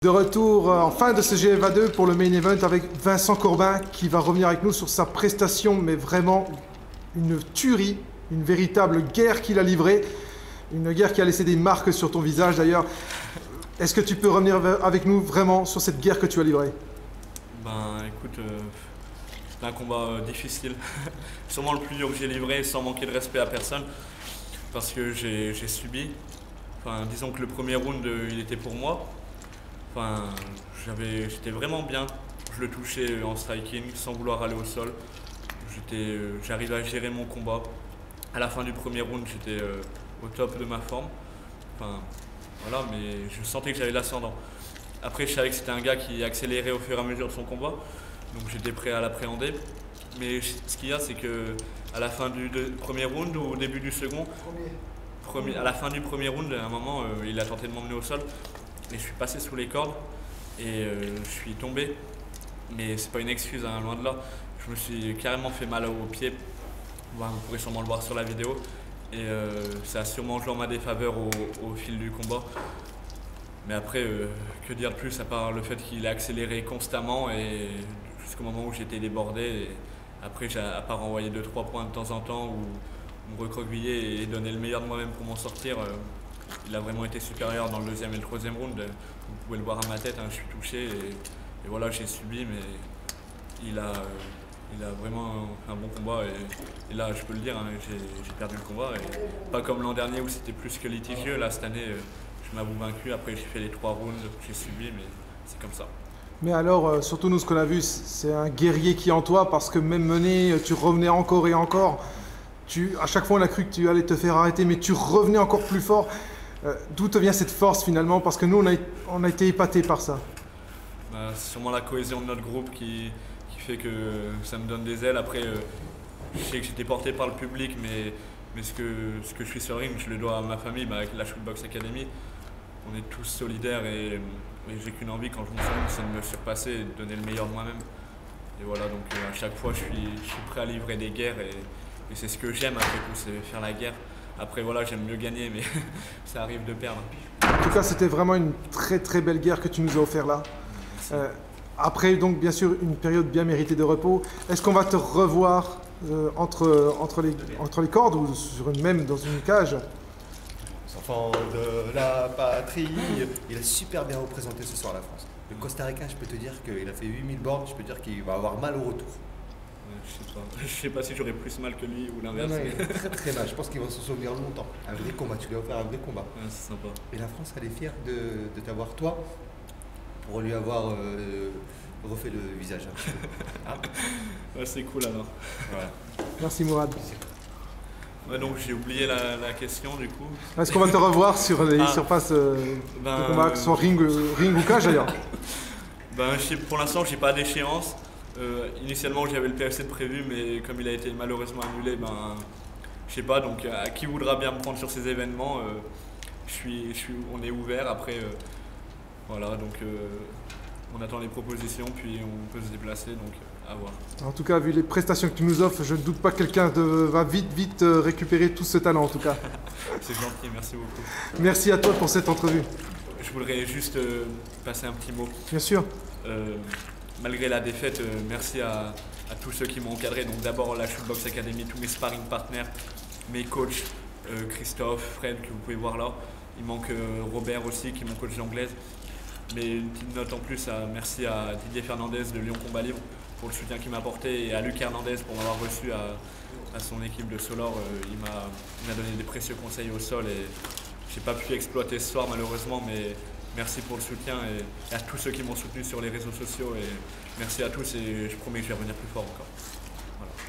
De retour en fin de ce GFA2 pour le main event avec Vincent Corbin qui va revenir avec nous sur sa prestation, mais vraiment une tuerie, une véritable guerre qu'il a livrée, une guerre qui a laissé des marques sur ton visage d'ailleurs. Est-ce que tu peux revenir avec nous vraiment sur cette guerre que tu as livrée? Ben écoute, c'est un combat difficile, sûrement le plus dur que j'ai livré sans manquer de respect à personne parce que j'ai subi. Enfin, disons que le premier round il était pour moi. Enfin, j'étais vraiment bien. Je le touchais en striking sans vouloir aller au sol. J'arrivais à gérer mon combat. À la fin du premier round, j'étais au top de ma forme. Enfin, voilà, mais je sentais que j'avais l'ascendant. Après, je savais que c'était un gars qui accélérait au fur et à mesure de son combat, donc j'étais prêt à l'appréhender. Mais ce qu'il y a, c'est que à la fin du premier round ou au début du second, à la fin du premier round, à un moment, il a tenté de m'emmener au sol. Et je suis passé sous les cordes et je suis tombé, mais c'est pas une excuse, hein, loin de là. Je me suis carrément fait mal au pied, vous pourrez sûrement le voir sur la vidéo, et ça a sûrement joué en ma défaveur au fil du combat. Mais après, que dire de plus à part le fait qu'il a accéléré constamment et jusqu'au moment où j'étais débordé. Et après, à part envoyer 2-3 points de temps en temps ou me recroqueviller et donner le meilleur de moi-même pour m'en sortir, il a vraiment été supérieur dans le deuxième et le troisième round. Vous pouvez le voir à ma tête, hein, je suis touché et voilà, j'ai subi, mais il a vraiment fait un bon combat et là, je peux le dire, hein, j'ai perdu le combat. Et pas comme l'an dernier où c'était plus que litigieux. Là, cette année, je m'avoue vaincu. Après, j'ai fait les 3 rounds, j'ai subi, mais c'est comme ça. Mais alors, surtout nous, ce qu'on a vu, c'est un guerrier qui est en toi, parce que même mené, tu revenais encore et encore. À chaque fois, on a cru que tu allais te faire arrêter, mais tu revenais encore plus fort. D'où te vient cette force finalement? Parce que nous, on a été épatés par ça. Bah, c'est sûrement la cohésion de notre groupe qui fait que ça me donne des ailes. Après, je sais que j'étais porté par le public, mais ce que je suis sur le ring, je le dois à ma famille, avec la Shootbox Academy. On est tous solidaires et j'ai qu'une envie quand je monte sur le ring, c'est de me surpasser et de donner le meilleur de moi-même. Et voilà, donc à chaque fois, je suis prêt à livrer des guerres et c'est ce que j'aime après tout, c'est faire la guerre. Après voilà, j'aime mieux gagner, mais ça arrive de perdre. En tout cas, c'était vraiment une très très belle guerre que tu nous as offert là. Après donc bien sûr une période bien méritée de repos, est-ce qu'on va te revoir entre les cordes ou même dans une cage? Enfant de la patrie, il a super bien représenté ce soir la France. Le Costa Rica, je peux te dire qu'il a fait 8000 bornes, je peux te dire qu'il va avoir mal au retour. Je sais pas si j'aurais plus mal que lui ou l'inverse. Non, il est très très mal, je pense qu'il va s'en souvenir longtemps. Un vrai combat, tu lui as offert un vrai combat. Ouais, c'est sympa. Et la France, elle est fière de t'avoir toi, pour lui avoir refait le visage un petit peu. Hein? Ouais, c'est cool alors. Voilà. Merci Mourad. Ouais, donc j'ai oublié la question du coup. Est-ce qu'on va te revoir sur les surfaces de combat, que ce soit ring ou cage d'ailleurs? Pour l'instant, j'ai pas d'échéance. Initialement, j'avais le PFC de prévu, mais comme il a été malheureusement annulé, je sais pas. Donc, à qui voudra bien me prendre sur ces événements, on est ouvert. Après, voilà, donc on attend les propositions, puis on peut se déplacer, donc à voir. En tout cas, vu les prestations que tu nous offres, je ne doute pas que quelqu'un va vite récupérer tout ce talent en tout cas. C'est gentil, merci beaucoup. Merci à toi pour cette entrevue. Je voudrais juste passer un petit mot. Bien sûr. Malgré la défaite, merci à tous ceux qui m'ont encadré. Donc d'abord la Shootbox Academy, tous mes sparring partners, mes coachs, Christophe, Fred que vous pouvez voir là. Il manque Robert aussi qui est mon coach d'anglaise. Mais une petite note en plus, merci à Didier Fernandez de Lyon Combat Libre pour le soutien qu'il m'a apporté et à Luc Hernandez pour m'avoir reçu à son équipe de Solor. Il m'a donné des précieux conseils au sol et j'ai pas pu exploiter ce soir malheureusement, mais merci pour le soutien et à tous ceux qui m'ont soutenu sur les réseaux sociaux. Et merci à tous et je promets que je vais revenir plus fort encore.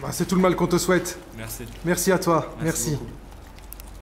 Voilà. C'est tout le mal qu'on te souhaite. Merci. Merci à toi. Merci. Beaucoup.